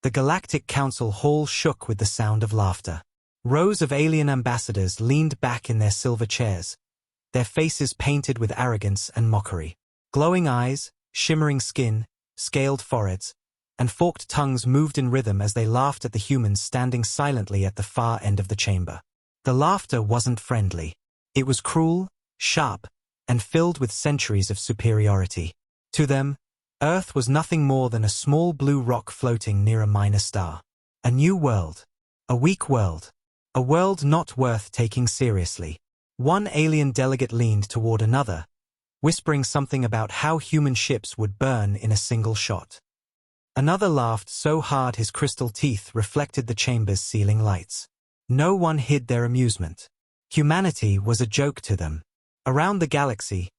The Galactic Council hall shook with the sound of laughter. Rows of alien ambassadors leaned back in their silver chairs, their faces painted with arrogance and mockery. Glowing eyes, shimmering skin, scaled foreheads, and forked tongues moved in rhythm as they laughed at the humans standing silently at the far end of the chamber. The laughter wasn't friendly. It was cruel, sharp, and filled with centuries of superiority. To them, Earth was nothing more than a small blue rock floating near a minor star. A new world. A weak world. A world not worth taking seriously. One alien delegate leaned toward another, whispering something about how human ships would burn in a single shot. Another laughed so hard his crystal teeth reflected the chamber's ceiling lights. No one hid their amusement. Humanity was a joke to them. Around the galaxy,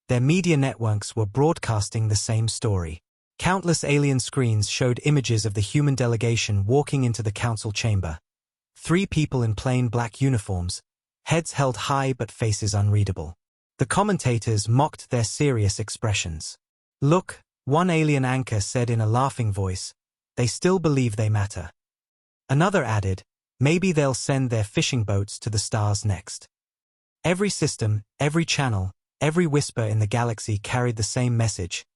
their media networks were broadcasting the same story. Countless alien screens showed images of the human delegation walking into the council chamber. 3 people in plain black uniforms, heads held high but faces unreadable. The commentators mocked their serious expressions. "Look," one alien anchor said in a laughing voice, "they still believe they matter." Another added, "Maybe they'll send their fishing boats to the stars next." Every system, every channel, every whisper in the galaxy carried the same message.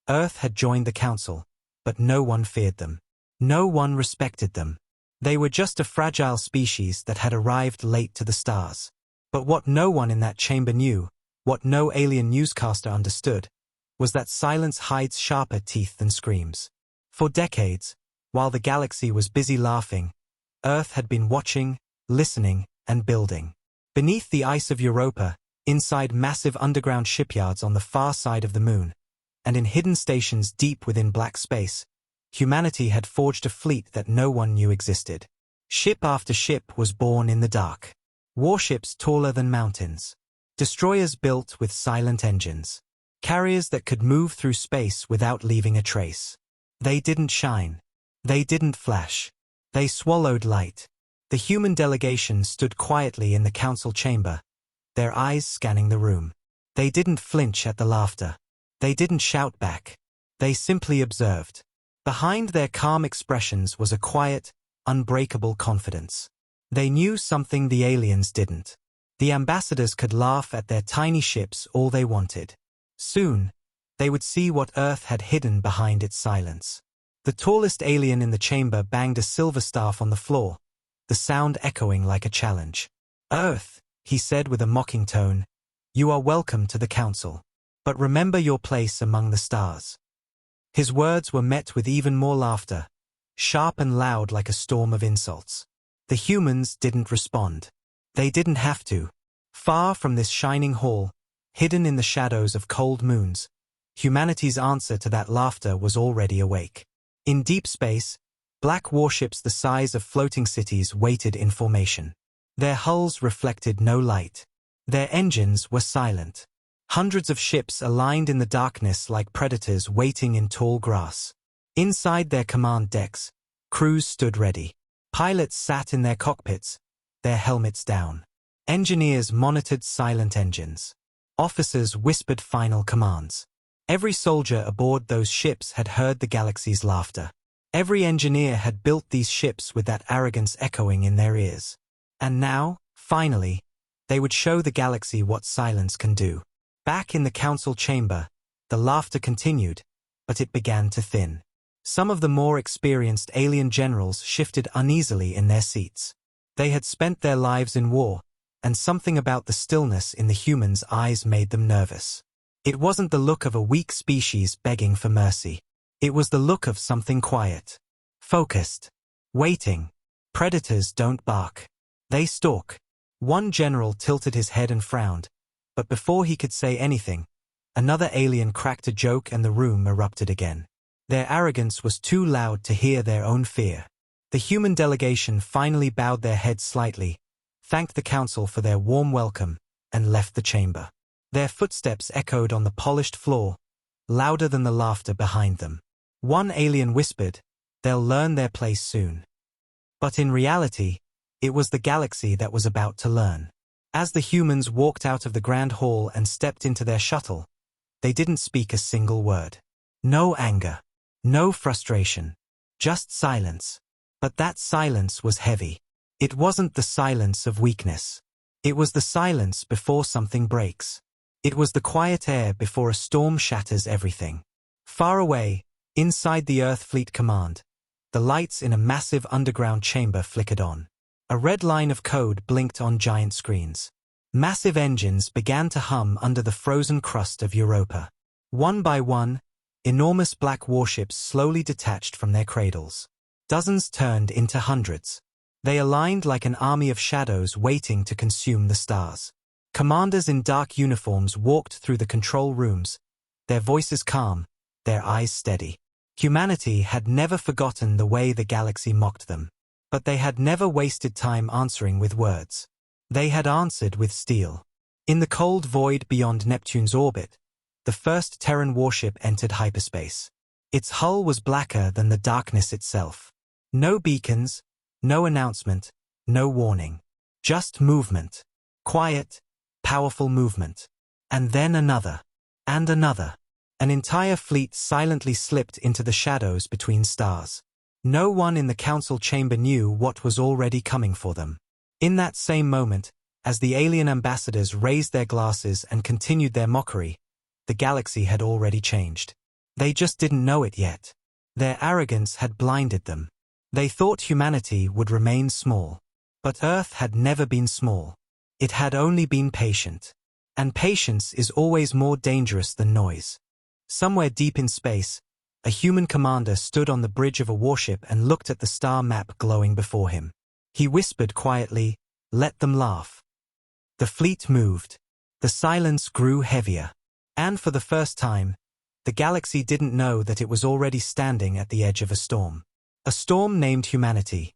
Earth had joined the council, but no one feared them. No one respected them. They were just a fragile species that had arrived late to the stars. But what no one in that chamber knew, what no alien newscaster understood, was that silence hides sharper teeth than screams. For decades, while the galaxy was busy laughing, Earth had been watching, listening, and building. Beneath the ice of Europa, inside massive underground shipyards on the far side of the moon, and in hidden stations deep within black space, humanity had forged a fleet that no one knew existed. Ship after ship was born in the dark. Warships taller than mountains. Destroyers built with silent engines. Carriers that could move through space without leaving a trace. They didn't shine. They didn't flash. They swallowed light. The human delegation stood quietly in the council chamber, their eyes scanning the room. They didn't flinch at the laughter. They didn't shout back. They simply observed. Behind their calm expressions was a quiet, unbreakable confidence. They knew something the aliens didn't. The ambassadors could laugh at their tiny ships all they wanted. Soon, they would see what Earth had hidden behind its silence. The tallest alien in the chamber banged a silver staff on the floor, the sound echoing like a challenge. "Earth," he said with a mocking tone, "you are welcome to the council. But remember your place among the stars." His words were met with even more laughter, sharp and loud like a storm of insults. The humans didn't respond. They didn't have to. Far from this shining hall, hidden in the shadows of cold moons, humanity's answer to that laughter was already awake. In deep space, black warships the size of floating cities waited in formation. Their hulls reflected no light. Their engines were silent. Hundreds of ships aligned in the darkness like predators waiting in tall grass. Inside their command decks, crews stood ready. Pilots sat in their cockpits, their helmets down. Engineers monitored silent engines. Officers whispered final commands. Every soldier aboard those ships had heard the galaxy's laughter. Every engineer had built these ships with that arrogance echoing in their ears. And now, finally, they would show the galaxy what silence can do. Back in the council chamber, the laughter continued, but it began to thin. Some of the more experienced alien generals shifted uneasily in their seats. They had spent their lives in war, and something about the stillness in the humans' eyes made them nervous. It wasn't the look of a weak species begging for mercy. It was the look of something quiet, focused, waiting. Predators don't bark. They stalk. One general tilted his head and frowned, but before he could say anything, another alien cracked a joke and the room erupted again. Their arrogance was too loud to hear their own fear. The human delegation finally bowed their heads slightly, thanked the council for their warm welcome, and left the chamber. Their footsteps echoed on the polished floor, louder than the laughter behind them. One alien whispered, "They'll learn their place soon." But in reality, it was the galaxy that was about to learn. As the humans walked out of the grand hall and stepped into their shuttle, they didn't speak a single word. No anger. No frustration. Just silence. But that silence was heavy. It wasn't the silence of weakness. It was the silence before something breaks. It was the quiet air before a storm shatters everything. Far away, inside the Earth Fleet Command, the lights in a massive underground chamber flickered on. A red line of code blinked on giant screens. Massive engines began to hum under the frozen crust of Europa. One by one, enormous black warships slowly detached from their cradles. Dozens turned into hundreds. They aligned like an army of shadows waiting to consume the stars. Commanders in dark uniforms walked through the control rooms, their voices calm, their eyes steady. Humanity had never forgotten the way the galaxy mocked them. But they had never wasted time answering with words. They had answered with steel. In the cold void beyond Neptune's orbit, the first Terran warship entered hyperspace. Its hull was blacker than the darkness itself. No beacons, no announcement, no warning. Just movement. Quiet, powerful movement. And then another. And another. An entire fleet silently slipped into the shadows between stars. No one in the council chamber knew what was already coming for them. In that same moment, as the alien ambassadors raised their glasses and continued their mockery, the galaxy had already changed. They just didn't know it yet. Their arrogance had blinded them. They thought humanity would remain small. But Earth had never been small. It had only been patient. And patience is always more dangerous than noise. Somewhere deep in space, a human commander stood on the bridge of a warship and looked at the star map glowing before him. He whispered quietly, "Let them laugh." The fleet moved. The silence grew heavier. And for the first time, the galaxy didn't know that it was already standing at the edge of a storm. A storm named humanity.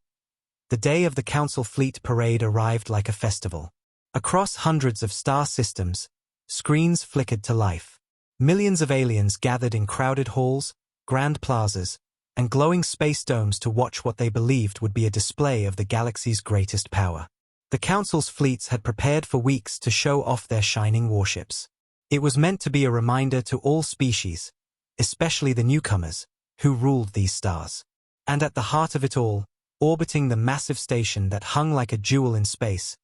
The day of the Council Fleet Parade arrived like a festival. Across hundreds of star systems, screens flickered to life. Millions of aliens gathered in crowded halls, grand plazas, and glowing space domes to watch what they believed would be a display of the galaxy's greatest power. The Council's fleets had prepared for weeks to show off their shining warships. It was meant to be a reminder to all species, especially the newcomers, who ruled these stars. And at the heart of it all, orbiting the massive station that hung like a jewel in space,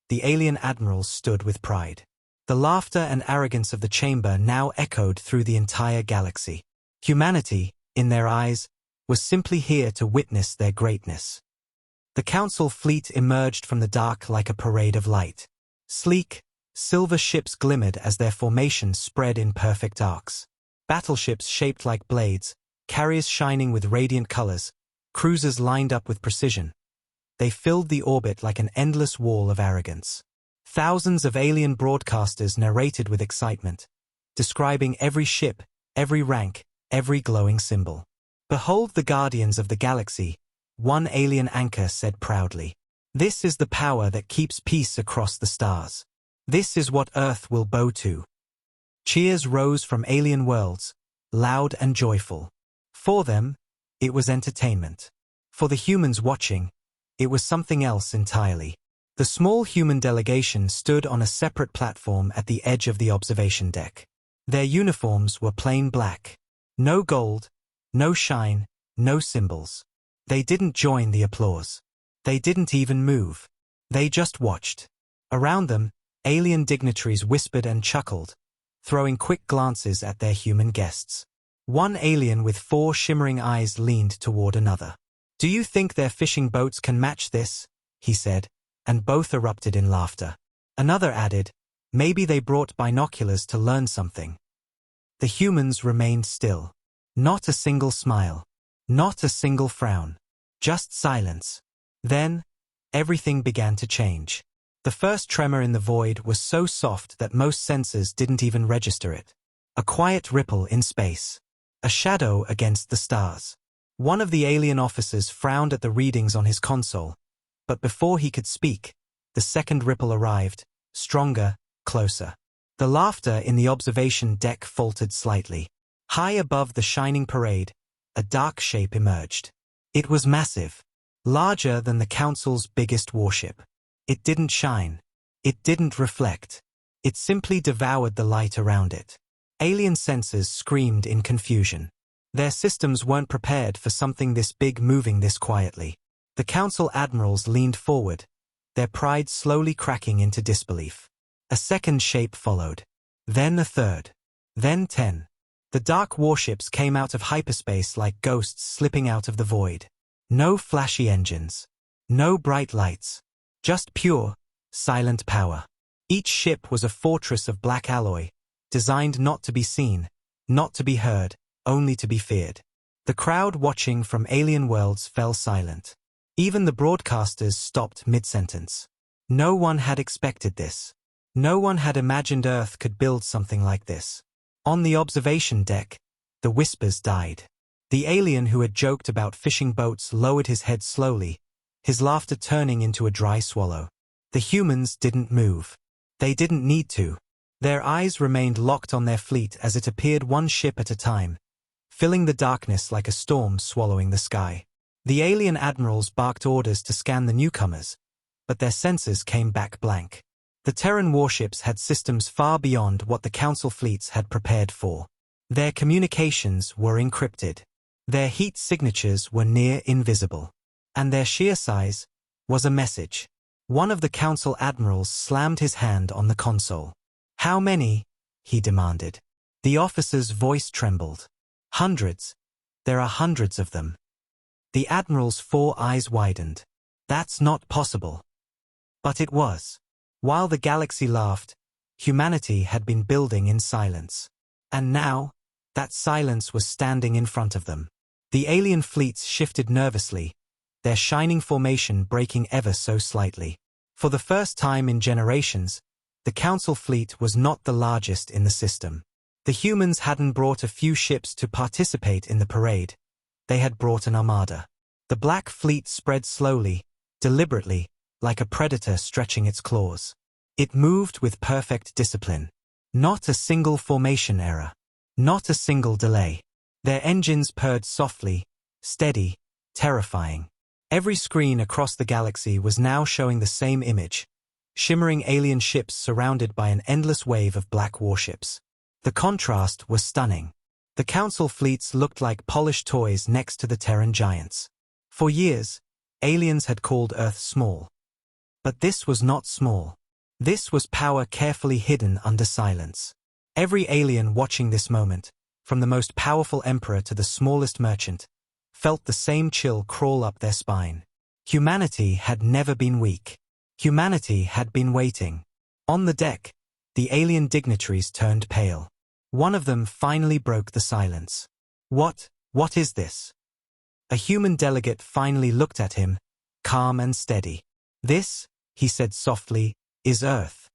the alien admirals stood with pride. The laughter and arrogance of the chamber now echoed through the entire galaxy. Humanity, in their eyes, was simply here to witness their greatness. The Council fleet emerged from the dark like a parade of light. Sleek, silver ships glimmered as their formations spread in perfect arcs. Battleships shaped like blades, carriers shining with radiant colors, cruisers lined up with precision. They filled the orbit like an endless wall of arrogance. Thousands of alien broadcasters narrated with excitement, describing every ship, every rank, every glowing symbol. "Behold the guardians of the galaxy," one alien anchor said proudly. "This is the power that keeps peace across the stars. This is what Earth will bow to." Cheers rose from alien worlds, loud and joyful. For them, it was entertainment. For the humans watching, it was something else entirely. The small human delegation stood on a separate platform at the edge of the observation deck. Their uniforms were plain black. No gold, no shine, no symbols. They didn't join the applause. They didn't even move. They just watched. Around them, alien dignitaries whispered and chuckled, throwing quick glances at their human guests. One alien with 4 shimmering eyes leaned toward another. "Do you think their fishing boats can match this?" he said, and both erupted in laughter. Another added, "Maybe they brought binoculars to learn something." The humans remained still. Not a single smile. Not a single frown. Just silence. Then, everything began to change. The first tremor in the void was so soft that most sensors didn't even register it. A quiet ripple in space. A shadow against the stars. One of the alien officers frowned at the readings on his console, but before he could speak, the second ripple arrived, stronger, closer. The laughter in the observation deck faltered slightly. High above the shining parade, a dark shape emerged. It was massive, larger than the Council's biggest warship. It didn't shine. It didn't reflect. It simply devoured the light around it. Alien sensors screamed in confusion. Their systems weren't prepared for something this big moving this quietly. The Council admirals leaned forward, their pride slowly cracking into disbelief. A second shape followed. Then a third. Then 10. The dark warships came out of hyperspace like ghosts slipping out of the void. No flashy engines. No bright lights. Just pure, silent power. Each ship was a fortress of black alloy, designed not to be seen, not to be heard, only to be feared. The crowd watching from alien worlds fell silent. Even the broadcasters stopped mid-sentence. No one had expected this. No one had imagined Earth could build something like this. On the observation deck, the whispers died. The alien who had joked about fishing boats lowered his head slowly, his laughter turning into a dry swallow. The humans didn't move. They didn't need to. Their eyes remained locked on their fleet as it appeared one ship at a time, filling the darkness like a storm swallowing the sky. The alien admirals barked orders to scan the newcomers, but their sensors came back blank. The Terran warships had systems far beyond what the Council fleets had prepared for. Their communications were encrypted. Their heat signatures were near invisible. And their sheer size was a message. One of the Council admirals slammed his hand on the console. "How many?" he demanded. The officer's voice trembled. "Hundreds. There are hundreds of them." The admiral's 4 eyes widened. "That's not possible." But it was. While the galaxy laughed, humanity had been building in silence. And now, that silence was standing in front of them. The alien fleets shifted nervously, their shining formation breaking ever so slightly. For the first time in generations, the Council fleet was not the largest in the system. The humans hadn't brought a few ships to participate in the parade. They had brought an armada. The Black Fleet spread slowly, deliberately, like a predator stretching its claws. It moved with perfect discipline. Not a single formation error. Not a single delay. Their engines purred softly, steady, terrifying. Every screen across the galaxy was now showing the same image. Shimmering alien ships surrounded by an endless wave of black warships. The contrast was stunning. The Council fleets looked like polished toys next to the Terran giants. For years, aliens had called Earth small. But this was not small. This was power carefully hidden under silence. Every alien watching this moment, from the most powerful emperor to the smallest merchant, felt the same chill crawl up their spine. Humanity had never been weak. Humanity had been waiting. On the deck, the alien dignitaries turned pale. One of them finally broke the silence. What is this?" A human delegate finally looked at him, calm and steady. "This," he said softly, "is Earth."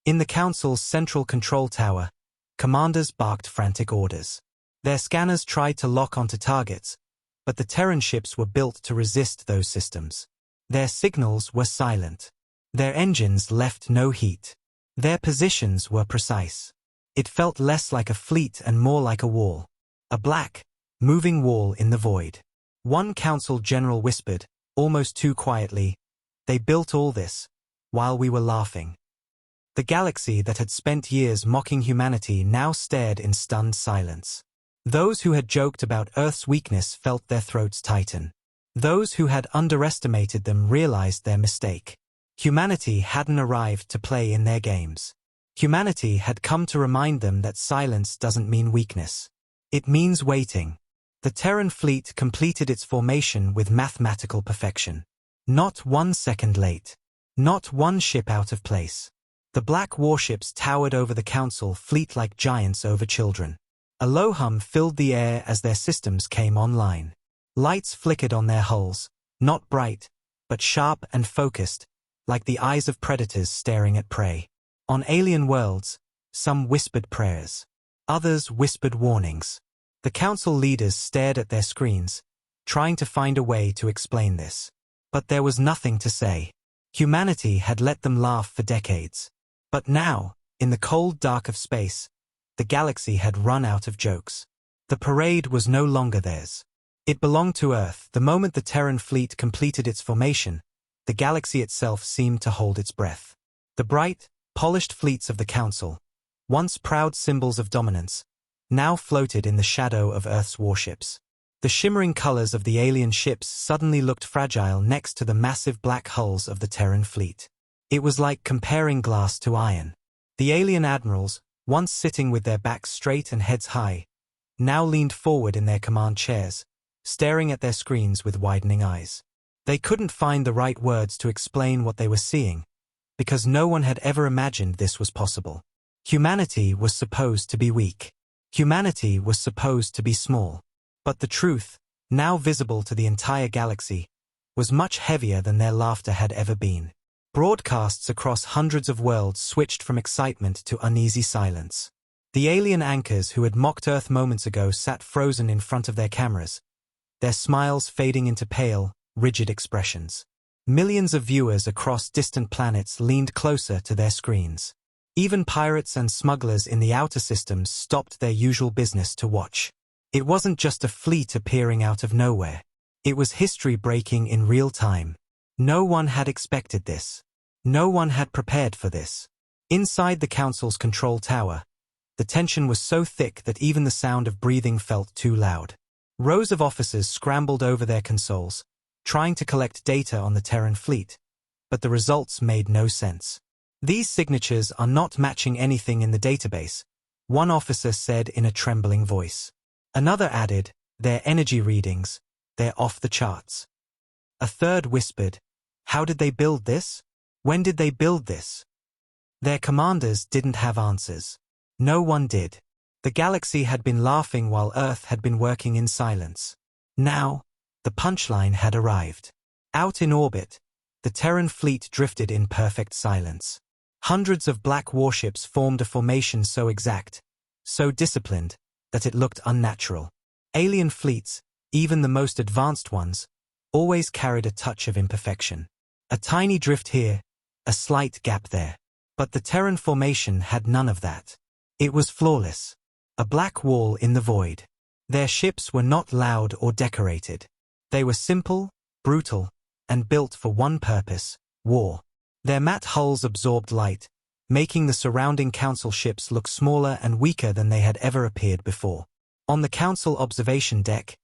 In the Council's central control tower, commanders barked frantic orders. Their scanners tried to lock onto targets, but the Terran ships were built to resist those systems. Their signals were silent. Their engines left no heat. Their positions were precise. It felt less like a fleet and more like a wall. A black, moving wall in the void. One Council general whispered, almost too quietly, "They built all this, while we were laughing." The galaxy that had spent years mocking humanity now stared in stunned silence. Those who had joked about Earth's weakness felt their throats tighten. Those who had underestimated them realized their mistake. Humanity hadn't arrived to play in their games. Humanity had come to remind them that silence doesn't mean weakness. It means waiting. The Terran fleet completed its formation with mathematical perfection. Not 1 second late. Not one ship out of place. The black warships towered over the Council fleet like giants over children. A low hum filled the air as their systems came online. Lights flickered on their hulls, not bright, but sharp and focused, like the eyes of predators staring at prey. On alien worlds, some whispered prayers. Others whispered warnings. The Council leaders stared at their screens, trying to find a way to explain this. But there was nothing to say. Humanity had let them laugh for decades. But now, in the cold dark of space, the galaxy had run out of jokes. The parade was no longer theirs. It belonged to Earth. The moment the Terran fleet completed its formation, the galaxy itself seemed to hold its breath. The bright, polished fleets of the Council, once proud symbols of dominance, now floated in the shadow of Earth's warships. The shimmering colors of the alien ships suddenly looked fragile next to the massive black hulls of the Terran fleet. It was like comparing glass to iron. The alien admirals, once sitting with their backs straight and heads high, now leaned forward in their command chairs, staring at their screens with widening eyes. They couldn't find the right words to explain what they were seeing, because no one had ever imagined this was possible. Humanity was supposed to be weak. Humanity was supposed to be small. But the truth, now visible to the entire galaxy, was much heavier than their laughter had ever been. Broadcasts across hundreds of worlds switched from excitement to uneasy silence. The alien anchors who had mocked Earth moments ago sat frozen in front of their cameras, their smiles fading into pale, rigid expressions. Millions of viewers across distant planets leaned closer to their screens. Even pirates and smugglers in the outer systems stopped their usual business to watch. It wasn't just a fleet appearing out of nowhere. It was history breaking in real time. No one had expected this. No one had prepared for this. Inside the Council's control tower, the tension was so thick that even the sound of breathing felt too loud. Rows of officers scrambled over their consoles, trying to collect data on the Terran fleet, but the results made no sense. "These signatures are not matching anything in the database," one officer said in a trembling voice. Another added, "Their energy readings, they're off the charts." A third whispered, "How did they build this? When did they build this?" Their commanders didn't have answers. No one did. The galaxy had been laughing while Earth had been working in silence. Now, the punchline had arrived. Out in orbit, the Terran fleet drifted in perfect silence. Hundreds of black warships formed a formation so exact, so disciplined, that it looked unnatural. Alien fleets, even the most advanced ones, always carried a touch of imperfection. A tiny drift here, a slight gap there. But the Terran formation had none of that. It was flawless. A black wall in the void. Their ships were not loud or decorated. They were simple, brutal, and built for one purpose: war. Their matte hulls absorbed light, making the surrounding Council ships look smaller and weaker than they had ever appeared before. On the Council observation deck,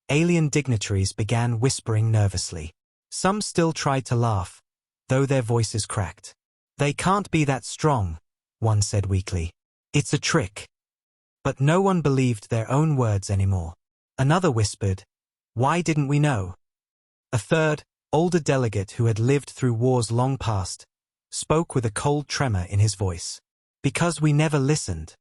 alien dignitaries began whispering nervously. Some still tried to laugh, though their voices cracked. "They can't be that strong," one said weakly. "It's a trick." But no one believed their own words anymore. Another whispered, "Why didn't we know?" A third, older delegate who had lived through wars long past, spoke with a cold tremor in his voice. "Because we never listened."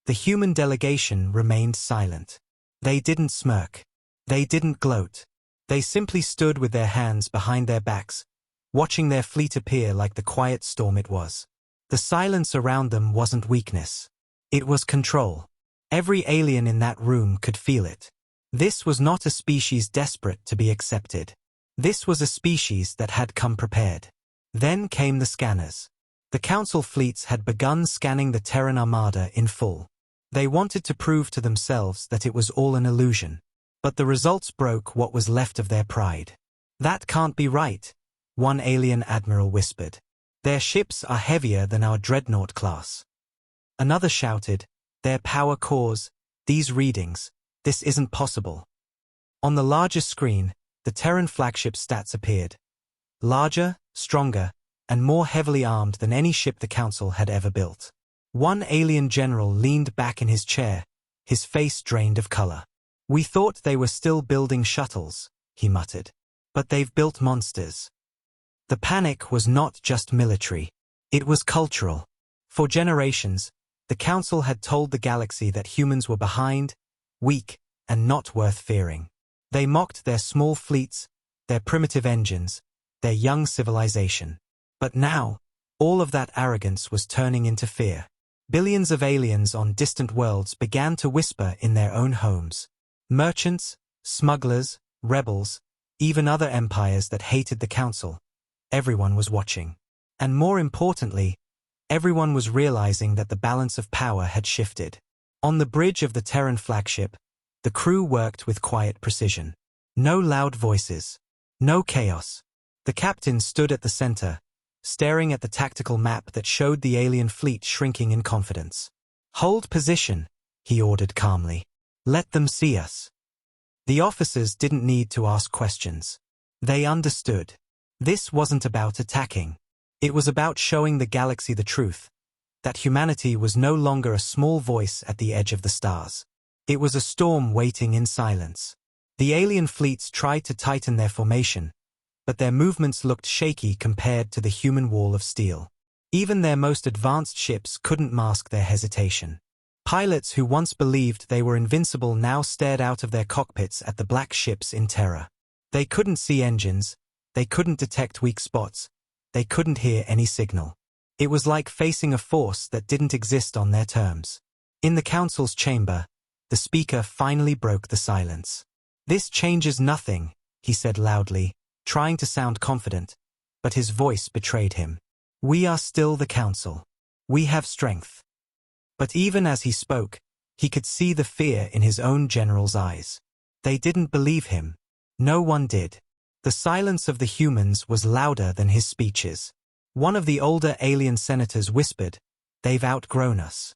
The human delegation remained silent. They didn't smirk. They didn't gloat. They simply stood with their hands behind their backs, watching their fleet appear like the quiet storm it was. The silence around them wasn't weakness. It was control. Every alien in that room could feel it. This was not a species desperate to be accepted. This was a species that had come prepared. Then came the scanners. The Council fleets had begun scanning the Terran Armada in full. They wanted to prove to themselves that it was all an illusion. But the results broke what was left of their pride. "That can't be right," one alien admiral whispered. "Their ships are heavier than our dreadnought class." Another shouted, "Their power cores, these readings, this isn't possible." On the largest screen, the Terran flagship stats appeared. Larger, stronger, and more heavily armed than any ship the Council had ever built. One alien general leaned back in his chair, his face drained of color. "We thought they were still building shuttles," he muttered. "But they've built monsters." The panic was not just military. It was cultural. For generations, the Council had told the galaxy that humans were behind, weak, and not worth fearing. They mocked their small fleets, their primitive engines, their young civilization. But now, all of that arrogance was turning into fear. Billions of aliens on distant worlds began to whisper in their own homes. Merchants, smugglers, rebels, even other empires that hated the Council. Everyone was watching. And more importantly, everyone was realizing that the balance of power had shifted. On the bridge of the Terran flagship, the crew worked with quiet precision. No loud voices. No chaos. The captain stood at the center, staring at the tactical map that showed the alien fleet shrinking in confidence. "Hold position," he ordered calmly. Let them see us. The officers didn't need to ask questions. They understood. This wasn't about attacking. It was about showing the galaxy the truth, that humanity was no longer a small voice at the edge of the stars. It was a storm waiting in silence. The alien fleets tried to tighten their formation, but their movements looked shaky compared to the human wall of steel. Even their most advanced ships couldn't mask their hesitation. Pilots who once believed they were invincible now stared out of their cockpits at the black ships in terror. They couldn't see engines, they couldn't detect weak spots, they couldn't hear any signal. It was like facing a force that didn't exist on their terms. In the council's chamber, the speaker finally broke the silence. This changes nothing, he said loudly, trying to sound confident, but his voice betrayed him. We are still the council. We have strength. But even as he spoke, he could see the fear in his own general's eyes. They didn't believe him. No one did. The silence of the humans was louder than his speeches. One of the older alien senators whispered, "They've outgrown us."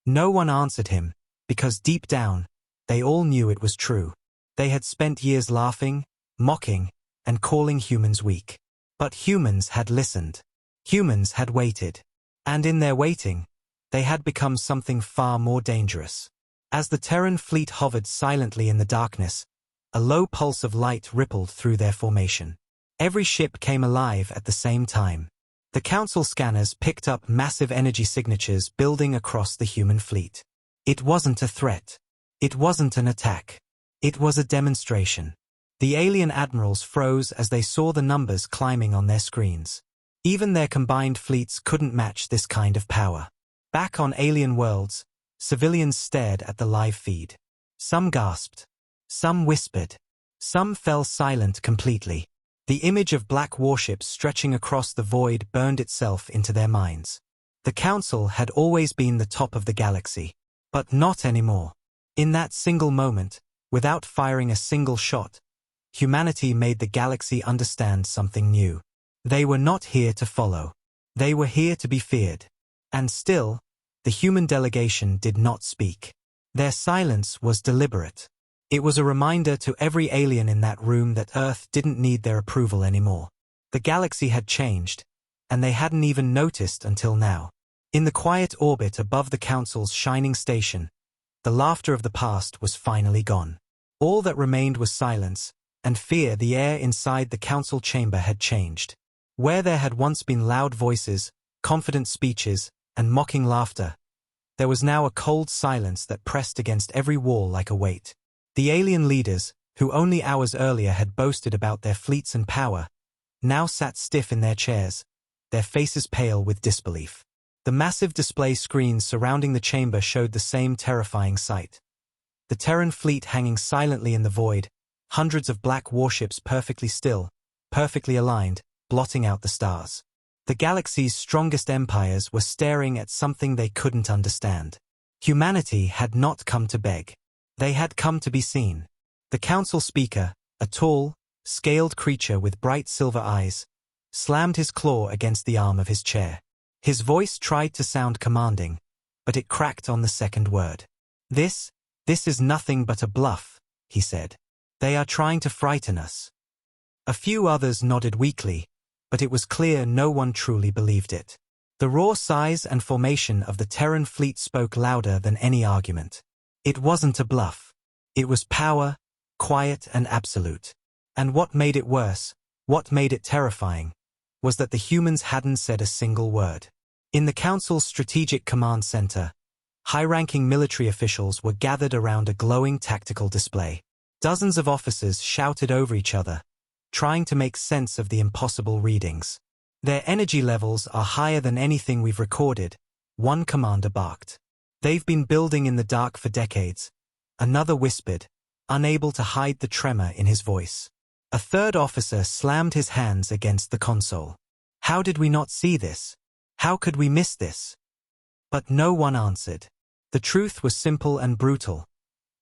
No one answered him, because deep down, they all knew it was true. They had spent years laughing, mocking, and calling humans weak. But humans had listened. Humans had waited. And in their waiting, they had become something far more dangerous. As the Terran fleet hovered silently in the darkness, a low pulse of light rippled through their formation. Every ship came alive at the same time. The council scanners picked up massive energy signatures building across the human fleet. It wasn't a threat. It wasn't an attack. It was a demonstration. The alien admirals froze as they saw the numbers climbing on their screens. Even their combined fleets couldn't match this kind of power. Back on alien worlds, civilians stared at the live feed. Some gasped. Some whispered. Some fell silent completely. The image of black warships stretching across the void burned itself into their minds. The Council had always been the top of the galaxy. But not anymore. In that single moment, without firing a single shot, humanity made the galaxy understand something new. They were not here to follow. They were here to be feared. And still, the human delegation did not speak. Their silence was deliberate. It was a reminder to every alien in that room that Earth didn't need their approval anymore. The galaxy had changed, and they hadn't even noticed until now. In the quiet orbit above the Council's shining station, the laughter of the past was finally gone. All that remained was silence, and fear. The air inside the Council chamber had changed. Where there had once been loud voices, confident speeches, and mocking laughter, there was now a cold silence that pressed against every wall like a weight. The alien leaders, who only hours earlier had boasted about their fleets and power, now sat stiff in their chairs, their faces pale with disbelief. The massive display screens surrounding the chamber showed the same terrifying sight. The Terran fleet hanging silently in the void, hundreds of black warships perfectly still, perfectly aligned, blotting out the stars. The galaxy's strongest empires were staring at something they couldn't understand. Humanity had not come to beg. They had come to be seen. The council speaker, a tall, scaled creature with bright silver eyes, slammed his claw against the arm of his chair. His voice tried to sound commanding, but it cracked on the second word. This is nothing but a bluff, he said. They are trying to frighten us. A few others nodded weakly, but it was clear no one truly believed it. The raw size and formation of the Terran fleet spoke louder than any argument. It wasn't a bluff. It was power, quiet and absolute. And what made it worse, what made it terrifying, was that the humans hadn't said a single word. In the Council's Strategic Command Center, high-ranking military officials were gathered around a glowing tactical display. Dozens of officers shouted over each other, trying to make sense of the impossible readings. Their energy levels are higher than anything we've recorded, one commander barked. They've been building in the dark for decades, another whispered, unable to hide the tremor in his voice. A third officer slammed his hands against the console. How did we not see this? How could we miss this? But no one answered. The truth was simple and brutal.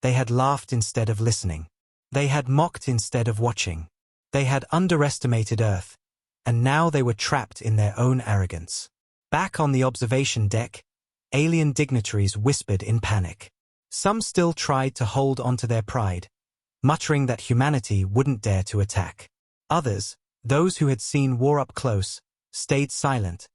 They had laughed instead of listening. They had mocked instead of watching. They had underestimated Earth, and now they were trapped in their own arrogance. Back on the observation deck, alien dignitaries whispered in panic. Some still tried to hold onto their pride, muttering that humanity wouldn't dare to attack. Others, those who had seen war up close, stayed silent,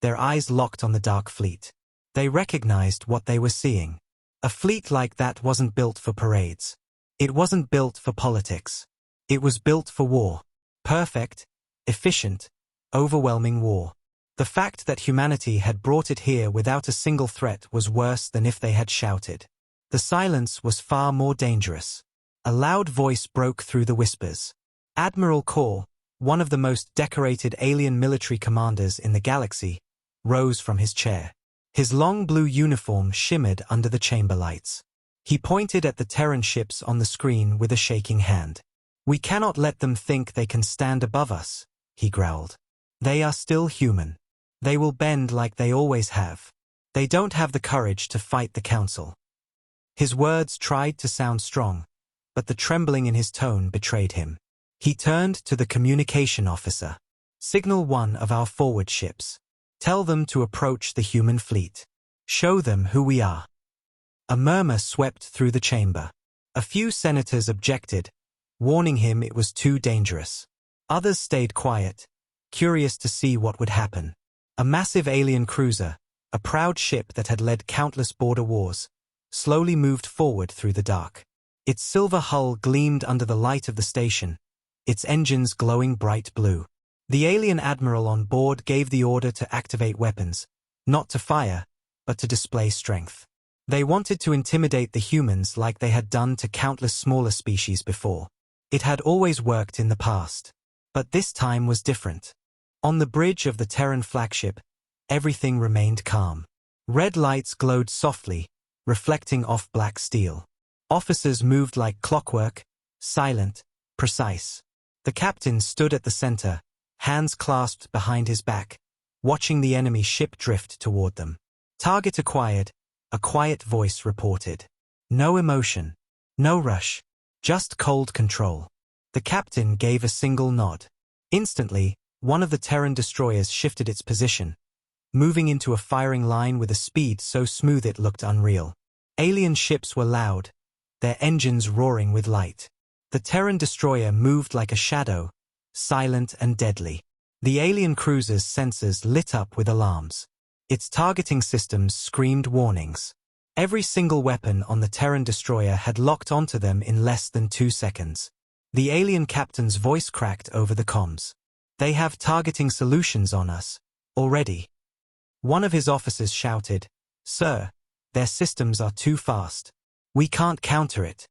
their eyes locked on the dark fleet. They recognized what they were seeing. A fleet like that wasn't built for parades. It wasn't built for politics. It was built for war. Perfect, efficient, overwhelming war. The fact that humanity had brought it here without a single threat was worse than if they had shouted. The silence was far more dangerous. A loud voice broke through the whispers. Admiral Kor, one of the most decorated alien military commanders in the galaxy, rose from his chair. His long blue uniform shimmered under the chamber lights. He pointed at the Terran ships on the screen with a shaking hand. "We cannot let them think they can stand above us," he growled. "They are still human. They will bend like they always have. They don't have the courage to fight the Council." His words tried to sound strong, but the trembling in his tone betrayed him. He turned to the communication officer. "Signal one of our forward ships. Tell them to approach the human fleet. Show them who we are." A murmur swept through the chamber. A few senators objected, warning him it was too dangerous. Others stayed quiet, curious to see what would happen. A massive alien cruiser, a proud ship that had led countless border wars, slowly moved forward through the dark. Its silver hull gleamed under the light of the station, its engines glowing bright blue. The alien admiral on board gave the order to activate weapons, not to fire, but to display strength. They wanted to intimidate the humans like they had done to countless smaller species before. It had always worked in the past. But this time was different. On the bridge of the Terran flagship, everything remained calm. Red lights glowed softly, reflecting off black steel. Officers moved like clockwork, silent, precise. The captain stood at the center, hands clasped behind his back, watching the enemy ship drift toward them. "Target acquired," a quiet voice reported. No emotion, no rush, just cold control. The captain gave a single nod. Instantly, one of the Terran destroyers shifted its position, moving into a firing line with a speed so smooth it looked unreal. Alien ships were loud, their engines roaring with light. The Terran destroyer moved like a shadow, silent and deadly. The alien cruiser's sensors lit up with alarms. Its targeting systems screamed warnings. Every single weapon on the Terran destroyer had locked onto them in less than 2 seconds. The alien captain's voice cracked over the comms. "They have targeting solutions on us, already." One of his officers shouted, "Sir, their systems are too fast. We can't counter it."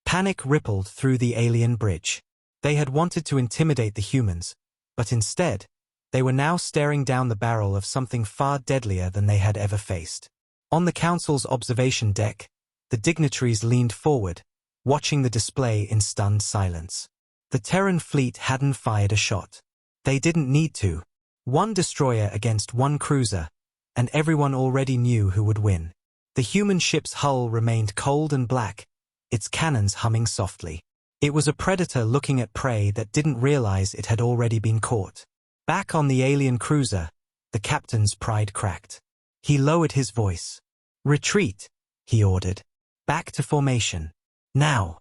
Panic rippled through the alien bridge. They had wanted to intimidate the humans, but instead, they were now staring down the barrel of something far deadlier than they had ever faced. On the Council's observation deck, the dignitaries leaned forward, watching the display in stunned silence. The Terran fleet hadn't fired a shot. They didn't need to. One destroyer against one cruiser, and everyone already knew who would win. The human ship's hull remained cold and black, its cannons humming softly. It was a predator looking at prey that didn't realize it had already been caught. Back on the alien cruiser, the captain's pride cracked. He lowered his voice. "Retreat," he ordered. "Back to formation. Now."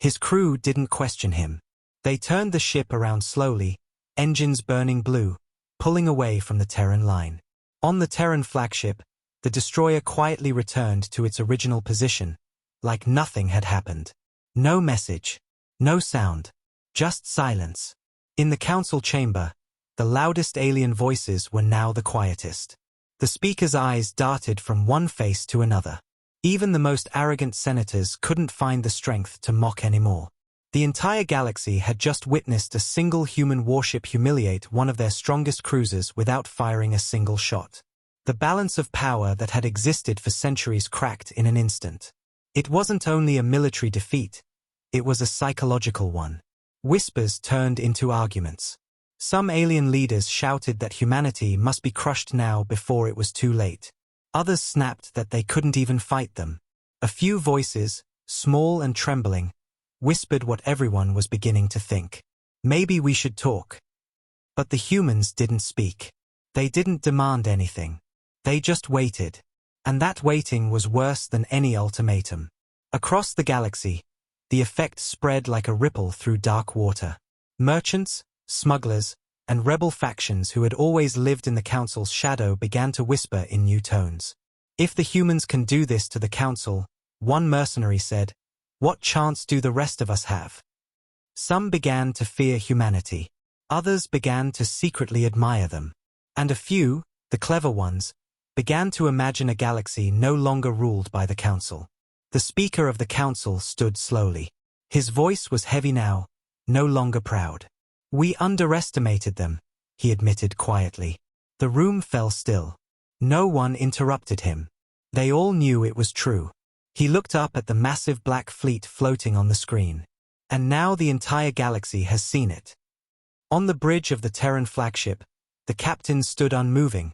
His crew didn't question him. They turned the ship around slowly, engines burning blue, pulling away from the Terran line. On the Terran flagship, the destroyer quietly returned to its original position, like nothing had happened. No message, no sound, just silence. In the council chamber, the loudest alien voices were now the quietest. The speaker's eyes darted from one face to another. Even the most arrogant senators couldn't find the strength to mock anymore. The entire galaxy had just witnessed a single human warship humiliate one of their strongest cruisers without firing a single shot. The balance of power that had existed for centuries cracked in an instant. It wasn't only a military defeat, it was a psychological one. Whispers turned into arguments. Some alien leaders shouted that humanity must be crushed now before it was too late. Others snapped that they couldn't even fight them. A few voices, small and trembling, whispered what everyone was beginning to think. Maybe we should talk. But the humans didn't speak. They didn't demand anything. They just waited. And that waiting was worse than any ultimatum. Across the galaxy, the effect spread like a ripple through dark water. Merchants, smugglers, and rebel factions who had always lived in the Council's shadow began to whisper in new tones. If the humans can do this to the Council, one mercenary said, what chance do the rest of us have? Some began to fear humanity. Others began to secretly admire them. And a few, the clever ones, began to imagine a galaxy no longer ruled by the Council. The Speaker of the Council stood slowly. His voice was heavy now, no longer proud. We underestimated them, he admitted quietly. The room fell still. No one interrupted him. They all knew it was true. He looked up at the massive black fleet floating on the screen. And now the entire galaxy has seen it. On the bridge of the Terran flagship, the captain stood unmoving,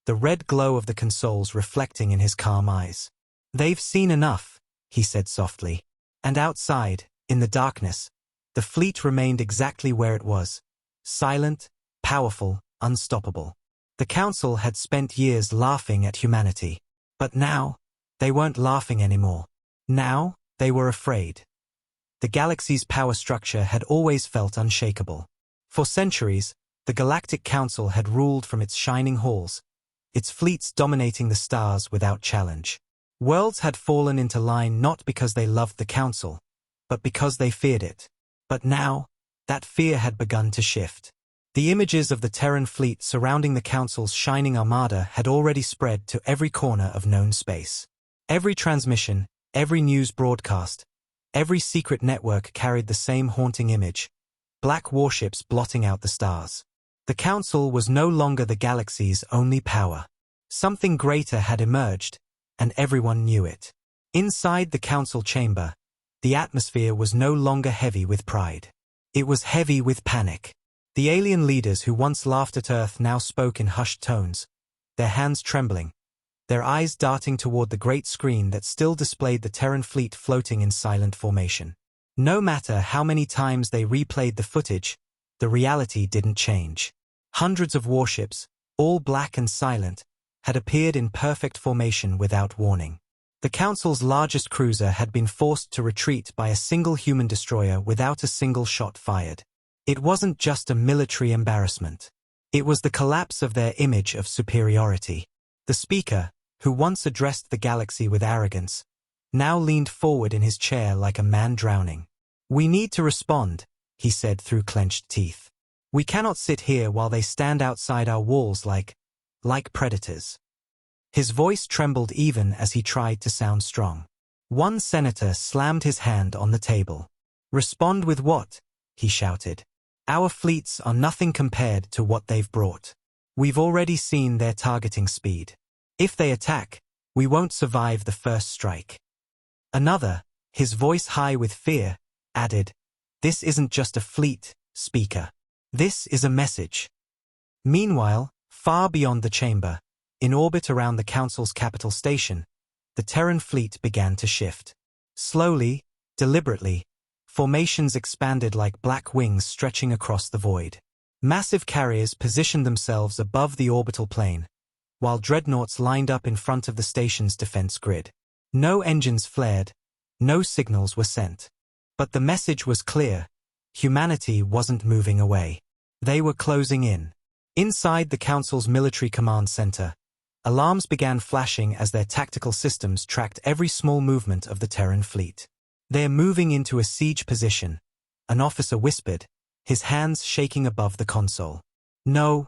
the red glow of the consoles reflecting in his calm eyes. They've seen enough, he said softly. And outside, in the darkness, the fleet remained exactly where it was. Silent, powerful, unstoppable. The Council had spent years laughing at humanity. But now, they weren't laughing anymore. Now, they were afraid. The galaxy's power structure had always felt unshakable. For centuries, the Galactic Council had ruled from its shining halls, its fleets dominating the stars without challenge. Worlds had fallen into line not because they loved the Council, but because they feared it. But now, that fear had begun to shift. The images of the Terran fleet surrounding the Council's shining Armada had already spread to every corner of known space. Every transmission, every news broadcast, every secret network carried the same haunting image: black warships blotting out the stars. The Council was no longer the galaxy's only power. Something greater had emerged, and everyone knew it. Inside the Council chamber, the atmosphere was no longer heavy with pride. It was heavy with panic. The alien leaders who once laughed at Earth now spoke in hushed tones, their hands trembling, their eyes darting toward the great screen that still displayed the Terran fleet floating in silent formation. No matter how many times they replayed the footage, the reality didn't change. Hundreds of warships, all black and silent, had appeared in perfect formation without warning. The Council's largest cruiser had been forced to retreat by a single human destroyer without a single shot fired. It wasn't just a military embarrassment. It was the collapse of their image of superiority. The Speaker, who once addressed the galaxy with arrogance, now leaned forward in his chair like a man drowning. We need to respond, he said through clenched teeth. We cannot sit here while they stand outside our walls like predators. His voice trembled even as he tried to sound strong. One senator slammed his hand on the table. Respond with what? He shouted. Our fleets are nothing compared to what they've brought. We've already seen their targeting speed. If they attack, we won't survive the first strike. Another, his voice high with fear, added, This isn't just a fleet, Speaker. This is a message. Meanwhile, far beyond the chamber, in orbit around the Council's capital station, the Terran fleet began to shift. Slowly, deliberately, formations expanded like black wings stretching across the void. Massive carriers positioned themselves above the orbital plane, while dreadnoughts lined up in front of the station's defense grid. No engines flared, no signals were sent. But the message was clear: humanity wasn't moving away. They were closing in. Inside the Council's military command center, alarms began flashing as their tactical systems tracked every small movement of the Terran fleet. They're moving into a siege position, an officer whispered, his hands shaking above the console. No,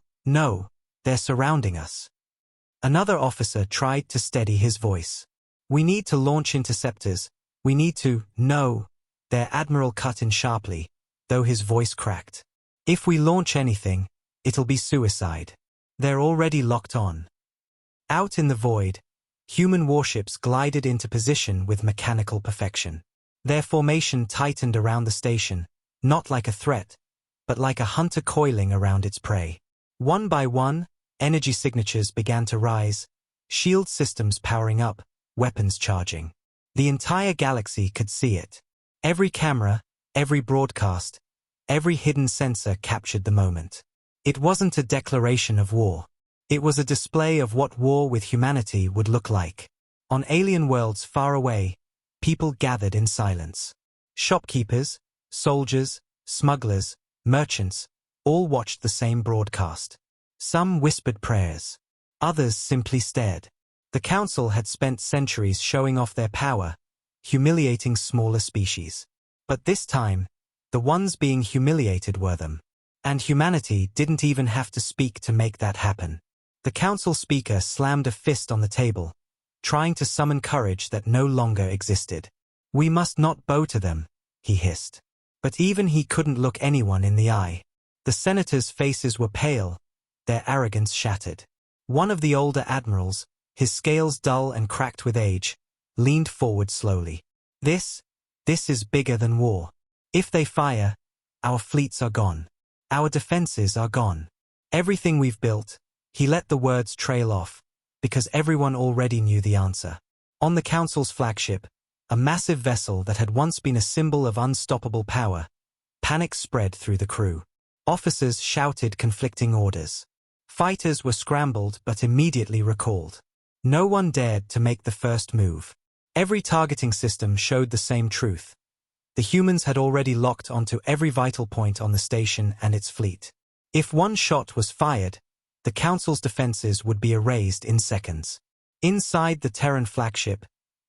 they're surrounding us. Another officer tried to steady his voice. We need to launch interceptors. We need to, no, their admiral cut in sharply, though his voice cracked. If we launch anything, it'll be suicide. They're already locked on. Out in the void, human warships glided into position with mechanical perfection. Their formation tightened around the station, not like a threat, but like a hunter coiling around its prey. One by one, energy signatures began to rise, shield systems powering up, weapons charging. The entire galaxy could see it. Every camera, every broadcast, every hidden sensor captured the moment. It wasn't a declaration of war. It was a display of what war with humanity would look like. On alien worlds far away, people gathered in silence. Shopkeepers, soldiers, smugglers, merchants, all watched the same broadcast. Some whispered prayers. Others simply stared. The council had spent centuries showing off their power, humiliating smaller species. But this time, the ones being humiliated were them. And humanity didn't even have to speak to make that happen. The council speaker slammed a fist on the table, trying to summon courage that no longer existed. "We must not bow to them," he hissed. But even he couldn't look anyone in the eye. The senators' faces were pale, their arrogance shattered. One of the older admirals, his scales dull and cracked with age, leaned forward slowly. This is bigger than war. If they fire, our fleets are gone. Our defenses are gone. Everything we've built." He let the words trail off, because everyone already knew the answer. On the council's flagship, a massive vessel that had once been a symbol of unstoppable power, panic spread through the crew. Officers shouted conflicting orders. Fighters were scrambled but immediately recalled. No one dared to make the first move. Every targeting system showed the same truth. The humans had already locked onto every vital point on the station and its fleet. If one shot was fired, the council's defenses would be erased in seconds. Inside the Terran flagship,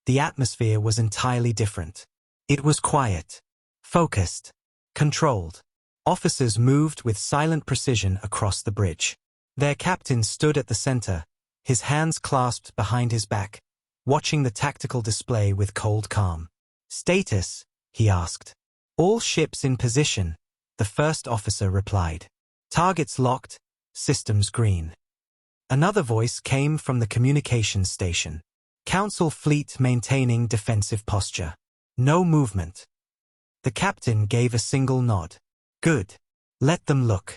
the atmosphere was entirely different. It was quiet, focused, controlled. Officers moved with silent precision across the bridge. Their captain stood at the center, his hands clasped behind his back, watching the tactical display with cold calm. "Status?" he asked. "All ships in position," the first officer replied. "Targets locked, systems green." Another voice came from the communications station. "Council fleet maintaining defensive posture. No movement." The captain gave a single nod. "Good. Let them look."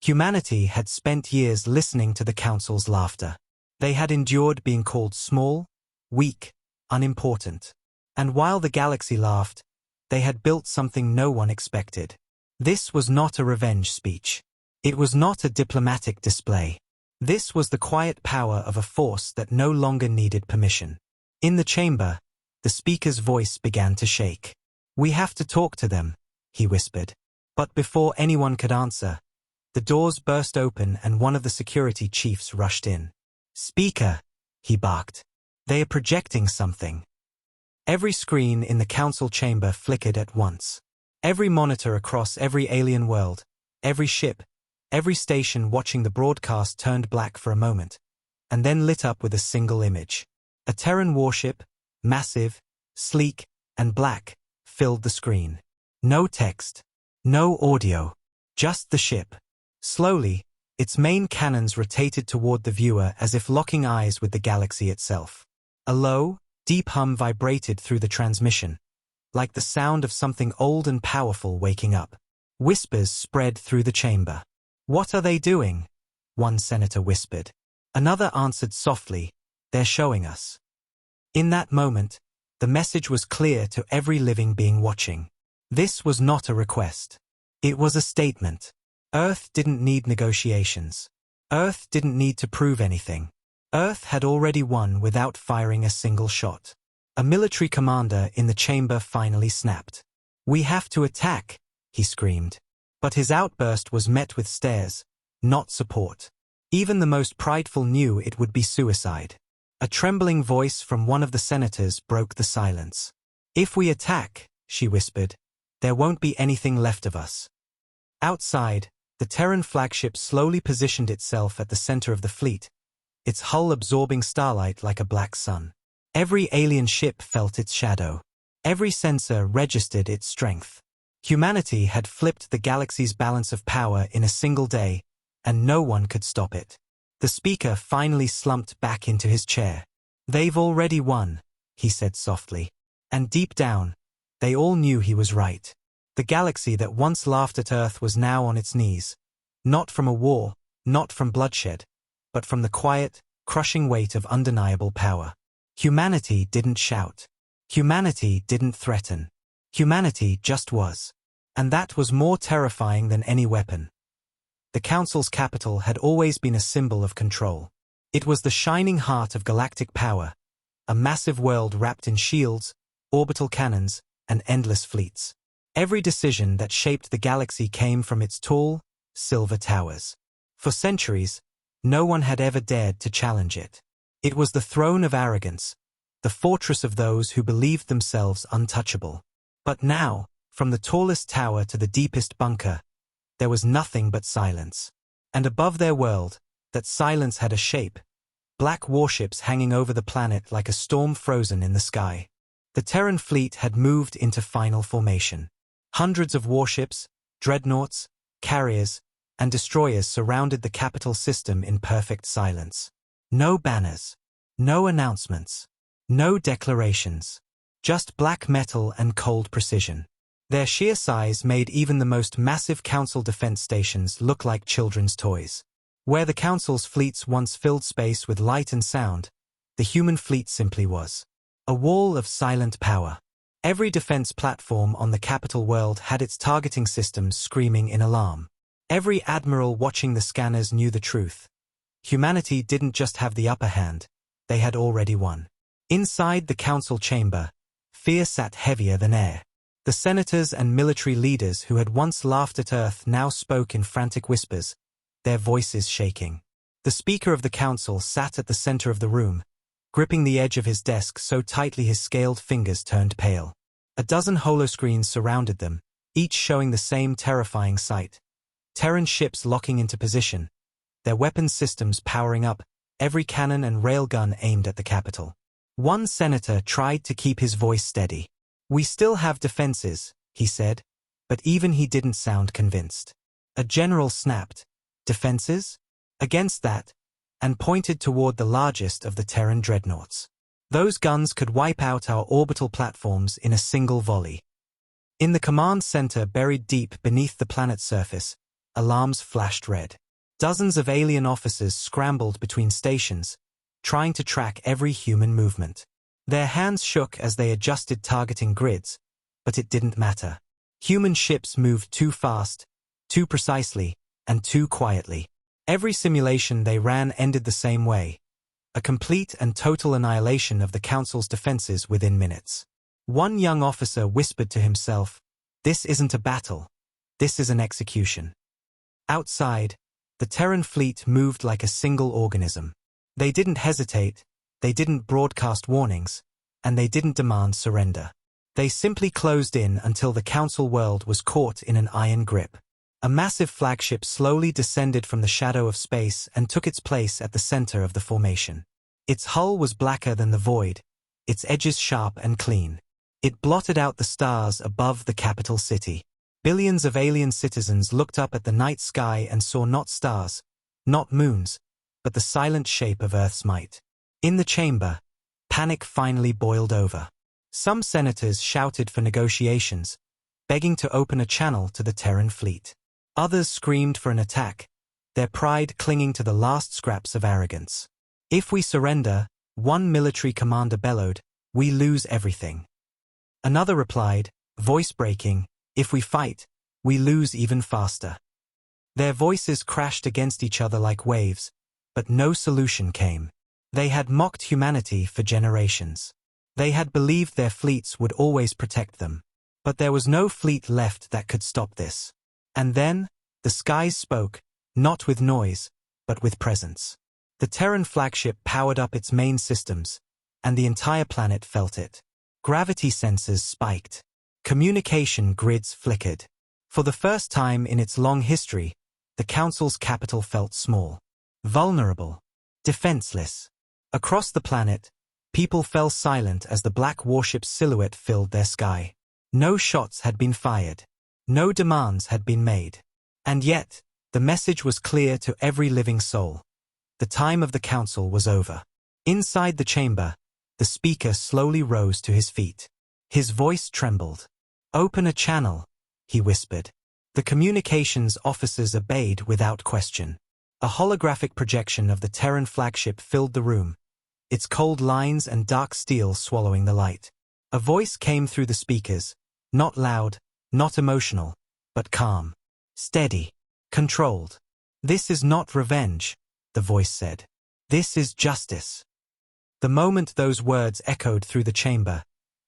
Humanity had spent years listening to the council's laughter. They had endured being called small, weak, unimportant. And while the galaxy laughed, they had built something no one expected. This was not a revenge speech. It was not a diplomatic display. This was the quiet power of a force that no longer needed permission. In the chamber, the speaker's voice began to shake. "We have to talk to them," he whispered. But before anyone could answer, the doors burst open and one of the security chiefs rushed in. "Speaker," he barked. "They are projecting something." Every screen in the council chamber flickered at once. Every monitor across every alien world, every ship, every station watching the broadcast turned black for a moment, and then lit up with a single image. A Terran warship, massive, sleek, and black, filled the screen. No text, no audio, just the ship. Slowly, its main cannons rotated toward the viewer as if locking eyes with the galaxy itself. A low, deep hum vibrated through the transmission, like the sound of something old and powerful waking up. Whispers spread through the chamber. "What are they doing?" one senator whispered. Another answered softly, "They're showing us." In that moment, the message was clear to every living being watching. This was not a request. It was a statement. Earth didn't need negotiations. Earth didn't need to prove anything. Earth had already won without firing a single shot. A military commander in the chamber finally snapped. "We have to attack," he screamed. But his outburst was met with stares, not support. Even the most prideful knew it would be suicide. A trembling voice from one of the senators broke the silence. "If we attack," she whispered, "there won't be anything left of us." Outside, the Terran flagship slowly positioned itself at the center of the fleet, its hull absorbing starlight like a black sun. Every alien ship felt its shadow. Every sensor registered its strength. Humanity had flipped the galaxy's balance of power in a single day, and no one could stop it. The speaker finally slumped back into his chair. "They've already won," he said softly. And deep down, they all knew he was right. The galaxy that once laughed at Earth was now on its knees. Not from a war, not from bloodshed, but from the quiet, crushing weight of undeniable power. Humanity didn't shout. Humanity didn't threaten. Humanity just was. And that was more terrifying than any weapon. The Council's capital had always been a symbol of control. It was the shining heart of galactic power, a massive world wrapped in shields, orbital cannons, and endless fleets. Every decision that shaped the galaxy came from its tall, silver towers. For centuries, no one had ever dared to challenge it. It was the throne of arrogance, the fortress of those who believed themselves untouchable. But now, from the tallest tower to the deepest bunker, there was nothing but silence. And above their world, that silence had a shape, black warships hanging over the planet like a storm frozen in the sky. The Terran fleet had moved into final formation. Hundreds of warships, dreadnoughts, carriers, and destroyers surrounded the capital system in perfect silence. No banners, no announcements, no declarations, just black metal and cold precision. Their sheer size made even the most massive Council defense stations look like children's toys. Where the Council's fleets once filled space with light and sound, the human fleet simply was a wall of silent power. Every defense platform on the capital world had its targeting systems screaming in alarm. Every admiral watching the scanners knew the truth. Humanity didn't just have the upper hand, they had already won. Inside the Council chamber, fear sat heavier than air. The senators and military leaders who had once laughed at Earth now spoke in frantic whispers, their voices shaking. The Speaker of the Council sat at the center of the room, gripping the edge of his desk so tightly his scaled fingers turned pale. A dozen holoscreens surrounded them, each showing the same terrifying sight. Terran ships locking into position, their weapons systems powering up, every cannon and railgun aimed at the capital. One senator tried to keep his voice steady. "We still have defenses," he said, but even he didn't sound convinced. A general snapped, "Defenses?" Against that, and pointed toward the largest of the Terran dreadnoughts. "Those guns could wipe out our orbital platforms in a single volley." In the command center buried deep beneath the planet's surface, alarms flashed red. Dozens of alien officers scrambled between stations, trying to track every human movement. Their hands shook as they adjusted targeting grids, but it didn't matter. Human ships moved too fast, too precisely, and too quietly. Every simulation they ran ended the same way, a complete and total annihilation of the Council's defenses within minutes. One young officer whispered to himself, "This isn't a battle, this is an execution." Outside, the Terran fleet moved like a single organism. They didn't hesitate, they didn't broadcast warnings, and they didn't demand surrender. They simply closed in until the Council world was caught in an iron grip. A massive flagship slowly descended from the shadow of space and took its place at the center of the formation. Its hull was blacker than the void, its edges sharp and clean. It blotted out the stars above the capital city. Billions of alien citizens looked up at the night sky and saw not stars, not moons, but the silent shape of Earth's might. In the chamber, panic finally boiled over. Some senators shouted for negotiations, begging to open a channel to the Terran fleet. Others screamed for an attack, their pride clinging to the last scraps of arrogance. "If we surrender," one military commander bellowed, "we lose everything." Another replied, voice breaking, "If we fight, we lose even faster." Their voices crashed against each other like waves, but no solution came. They had mocked humanity for generations. They had believed their fleets would always protect them. But there was no fleet left that could stop this. And then, the skies spoke, not with noise, but with presence. The Terran flagship powered up its main systems, and the entire planet felt it. Gravity sensors spiked. Communication grids flickered. For the first time in its long history, the Council's capital felt small, vulnerable, defenseless. Across the planet, people fell silent as the black warship's silhouette filled their sky. No shots had been fired. No demands had been made. And yet, the message was clear to every living soul. The time of the Council was over. Inside the chamber, the speaker slowly rose to his feet. His voice trembled. "Open a channel," he whispered. The communications officers obeyed without question. A holographic projection of the Terran flagship filled the room, its cold lines and dark steel swallowing the light. A voice came through the speakers, not loud, not emotional, but calm, steady, controlled. "This is not revenge," the voice said. "This is justice." The moment those words echoed through the chamber,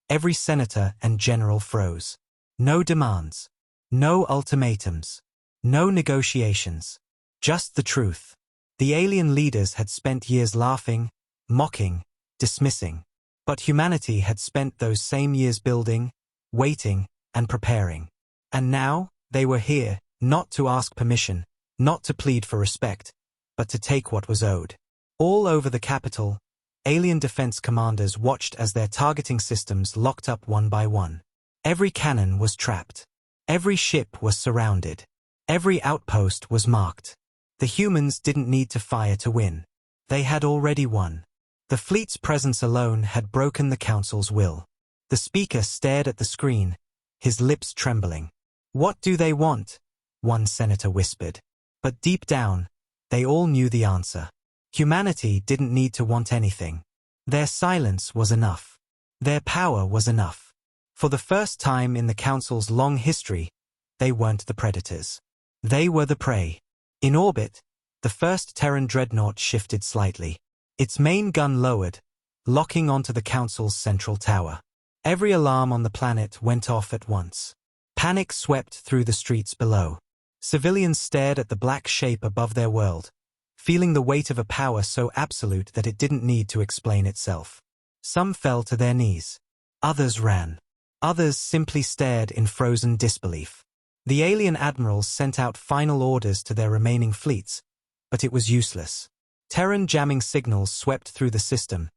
every senator and general froze. No demands. No ultimatums. No negotiations. Just the truth. The alien leaders had spent years laughing, mocking, dismissing. But humanity had spent those same years building, waiting, and preparing. And now, they were here, not to ask permission, not to plead for respect, but to take what was owed. All over the capital, alien defense commanders watched as their targeting systems locked up one by one. Every cannon was trapped. Every ship was surrounded. Every outpost was marked. The humans didn't need to fire to win. They had already won. The fleet's presence alone had broken the Council's will. The speaker stared at the screen, his lips trembling. "What do they want?" one senator whispered. But deep down, they all knew the answer. Humanity didn't need to want anything. Their silence was enough. Their power was enough. For the first time in the Council's long history, they weren't the predators. They were the prey. In orbit, the first Terran dreadnought shifted slightly. Its main gun lowered, locking onto the Council's central tower. Every alarm on the planet went off at once. Panic swept through the streets below. Civilians stared at the black shape above their world, feeling the weight of a power so absolute that it didn't need to explain itself. Some fell to their knees. Others ran. Others simply stared in frozen disbelief. The alien admirals sent out final orders to their remaining fleets, but it was useless. Terran jamming signals swept through the system,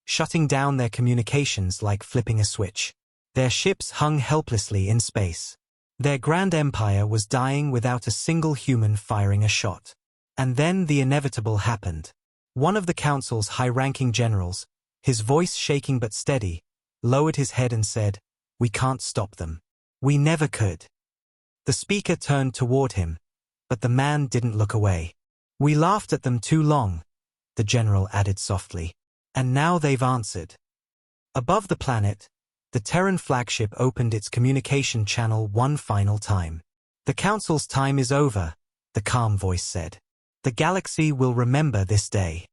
shutting down their communications like flipping a switch. Their ships hung helplessly in space. Their grand empire was dying without a single human firing a shot. And then the inevitable happened. One of the Council's high-ranking generals, his voice shaking but steady, lowered his head and said, "We can't stop them. We never could." The speaker turned toward him, but the man didn't look away. "We laughed at them too long," the general added softly. "And now they've answered." Above the planet, the Terran flagship opened its communication channel one final time. "The Council's time is over," the calm voice said. "The galaxy will remember this day."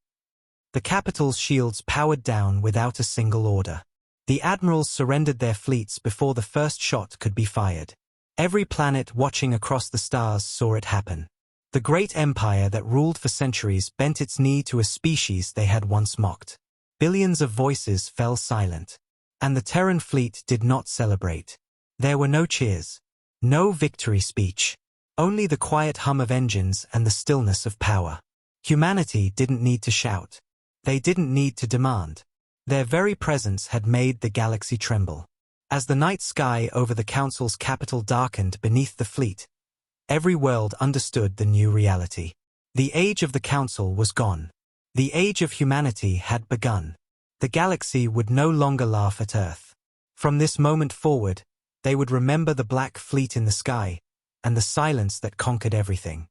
The capital's shields powered down without a single order. The admirals surrendered their fleets before the first shot could be fired. Every planet watching across the stars saw it happen. The great empire that ruled for centuries bent its knee to a species they had once mocked. Billions of voices fell silent. And the Terran fleet did not celebrate. There were no cheers. No victory speech. Only the quiet hum of engines and the stillness of power. Humanity didn't need to shout. They didn't need to demand. Their very presence had made the galaxy tremble. As the night sky over the Council's capital darkened beneath the fleet, every world understood the new reality. The age of the Council was gone. The age of humanity had begun. The galaxy would no longer laugh at Earth. From this moment forward, they would remember the black fleet in the sky, and the silence that conquered everything.